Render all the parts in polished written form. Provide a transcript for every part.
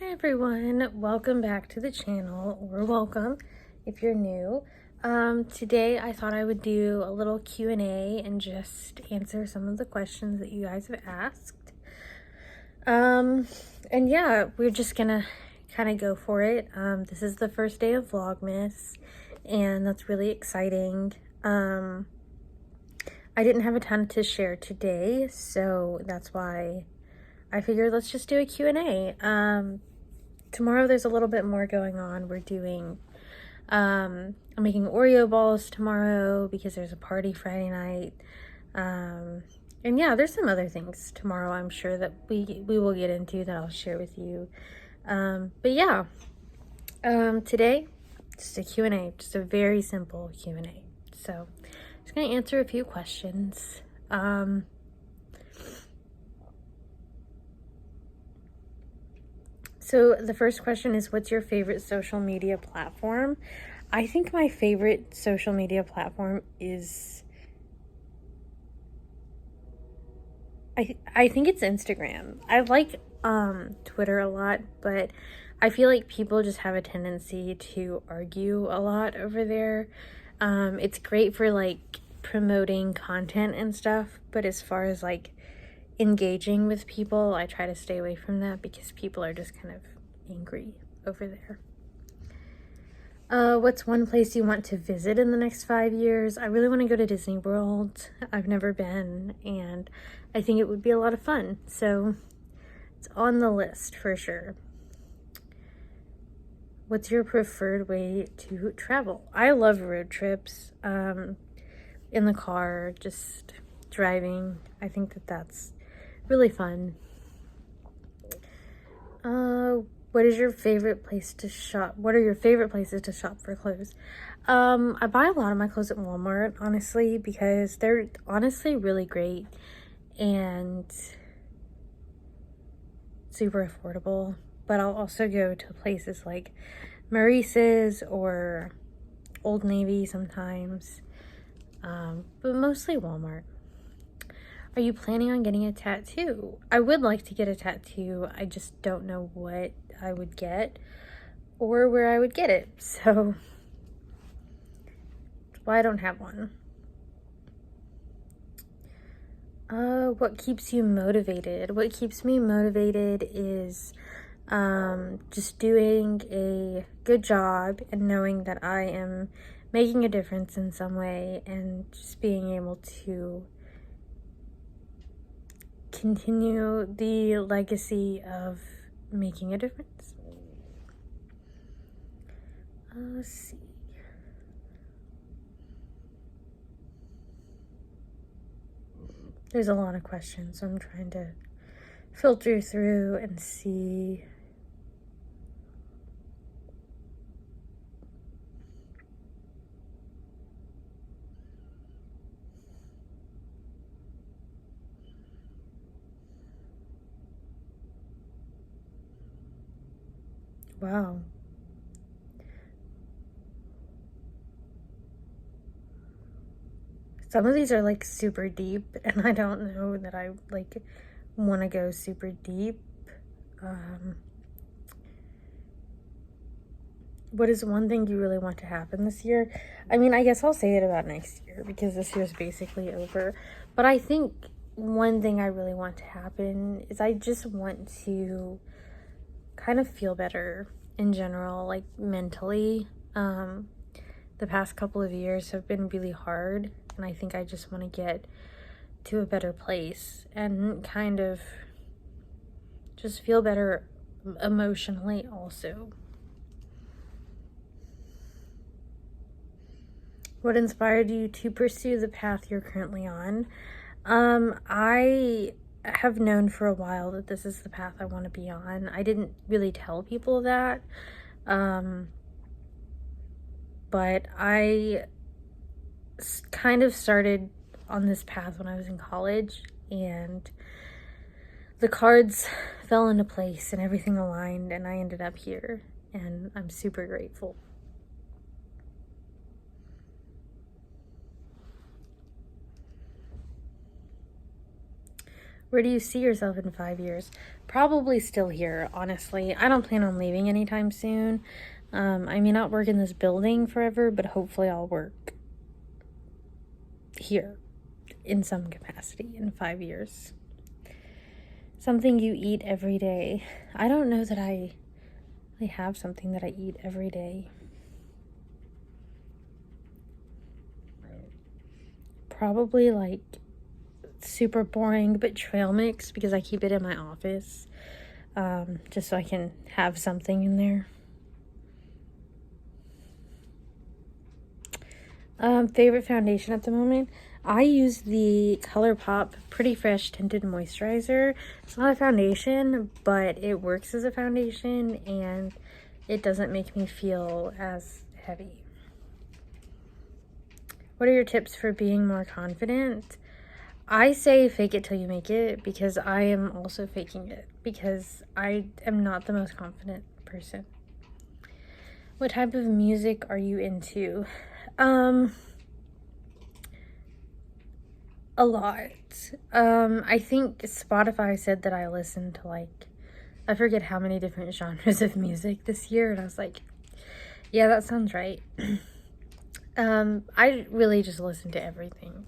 Hi everyone, welcome back to the channel, or welcome if you're new. Today I thought I would do a little Q&A and just answer some of the questions that you guys have asked. And yeah, we're just gonna kind of go for it. This is the first day of Vlogmas, and that's really exciting. I didn't have a ton to share today, so that's why I figured let's just do a Q&A. Tomorrow there's a little bit more going on. We're doing, I'm making Oreo balls tomorrow because there's a party Friday night. And yeah, there's some other things tomorrow I'm sure that we will get into that I'll share with you. But yeah, today, just a Q&A, just a very simple Q&A. So I'm just gonna answer a few questions. So the first question is, what's your favorite social media platform? I think my favorite social media platform is, I think it's Instagram. I like Twitter a lot, but I feel like people just have a tendency to argue a lot over there. It's great for like promoting content and stuff, but as far as like engaging with people, I try to stay away from that because people are just kind of angry over there. What's one place you want to visit in the next 5 years? I really want to go to Disney World. I've never been, and I think it would be a lot of fun. So it's on the list for sure. What's your preferred way to travel? I love road trips. In the car, just driving. I think that that's really fun. What is your favorite place to shop? What are your favorite places to shop for clothes? I buy a lot of my clothes at Walmart, honestly, because they're honestly really great and super affordable. But I'll also go to places like Maurice's or Old Navy sometimes, but mostly Walmart. Are you planning on getting a tattoo? I would like to get a tattoo. I just don't know what I would get or where I would get it. So that's why I don't have one. What keeps you motivated? What keeps me motivated is just doing a good job and knowing that I am making a difference in some way and just being able to continue the legacy of making a difference. Let's see. There's a lot of questions, so I'm trying to filter through and see. Wow. Some of these are like super deep, and I don't know that I like want to go super deep. What is one thing you really want to happen this year? I mean, I guess I'll say it about next year because this year's basically over. But I think one thing I really want to happen is I just want to kind of feel better in general, like mentally. The past couple of years have been really hard, and I think I just want to get to a better place and kind of just feel better emotionally also. What inspired you to pursue the path you're currently on? I have known for a while that this is the path I want to be on. I didn't really tell people that, but I kind of started on this path when I was in college, and the cards fell into place and everything aligned, and I ended up here, and I'm super grateful. Where do you see yourself in 5 years? Probably still here, honestly. I don't plan on leaving anytime soon. I may not work in this building forever, but hopefully I'll work here in some capacity in 5 years. Something you eat every day. I don't know that I have something that I eat every day. Probably like super boring, but trail mix, because I keep it in my office, just so I can have something in there. Favorite foundation at the moment? I use the ColourPop Pretty Fresh Tinted Moisturizer. It's not a foundation, but it works as a foundation, and it doesn't make me feel as heavy. What are your tips for being more confident? I say fake it till you make it, because I am also faking it, because I am not the most confident person. What type of music are you into? A lot. I think Spotify said that I listened to like, I forget how many different genres of music this year, and I was like, yeah, that sounds right. I really just listen to everything.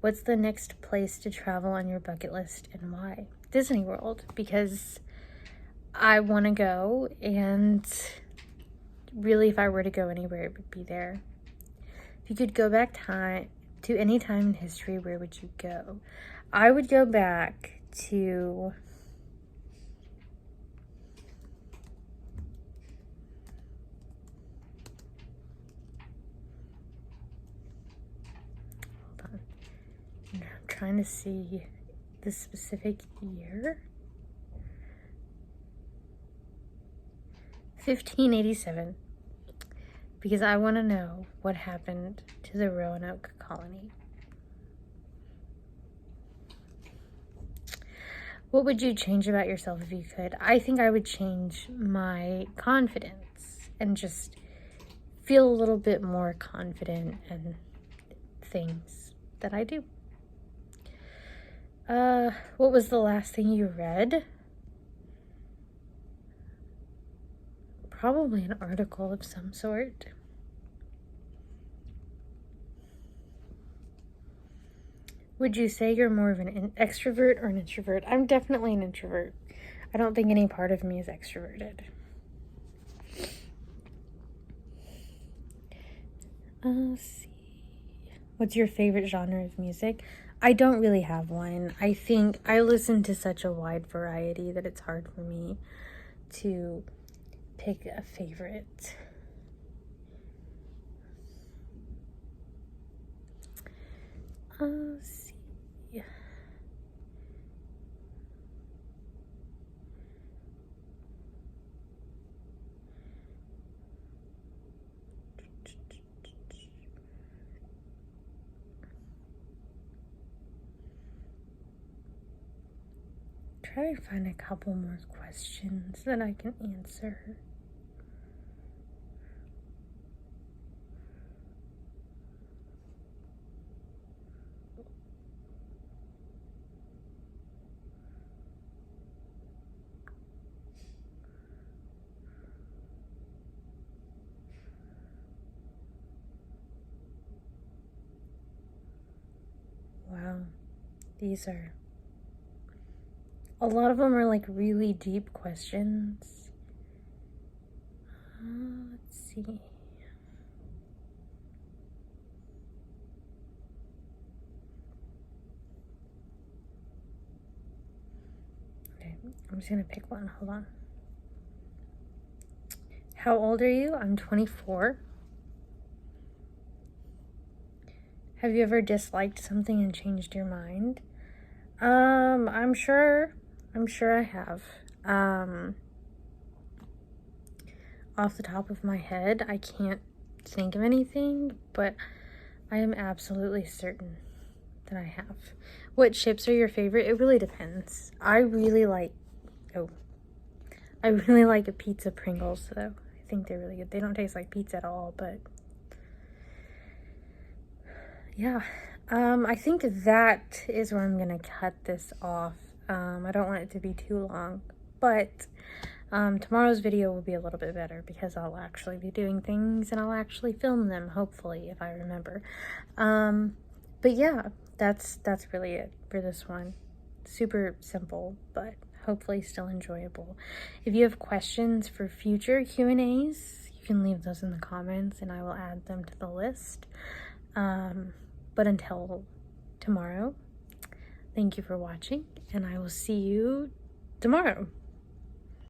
What's the next place to travel on your bucket list and why? Disney World, because I want to go, and really if I were to go anywhere, it would be there. If you could go back to any time in history, where would you go? I would go back to I'm trying to see the specific year. 1587. Because I want to know what happened to the Roanoke colony. What would you change about yourself if you could? I think I would change my confidence and just feel a little bit more confident in things that I do. What was the last thing you read? Probably an article of some sort. Would you say you're more of an extrovert or an introvert? I'm definitely an introvert. I don't think any part of me is extroverted. Let's see. What's your favorite genre of music? I don't really have one. I think I listen to such a wide variety that it's hard for me to pick a favorite. Let's see. Try to find a couple more questions that I can answer. Wow, these are, a lot of them are like really deep questions. Let's see. Okay, I'm just gonna pick one. Hold on. How old are you? I'm 24. Have you ever disliked something and changed your mind? I'm sure I have. Off the top of my head, I can't think of anything, but I am absolutely certain that I have. What chips are your favorite? It really depends. I really like a pizza Pringles, though. I think they're really good. They don't taste like pizza at all, but yeah. I think that is where I'm gonna cut this off. I don't want it to be too long, but tomorrow's video will be a little bit better because I'll actually be doing things and I'll actually film them, hopefully, if I remember. But yeah, that's really it for this one. Super simple, but hopefully still enjoyable. If you have questions for future Q&As, you can leave those in the comments and I will add them to the list. But until tomorrow, thank you for watching, and I will see you tomorrow.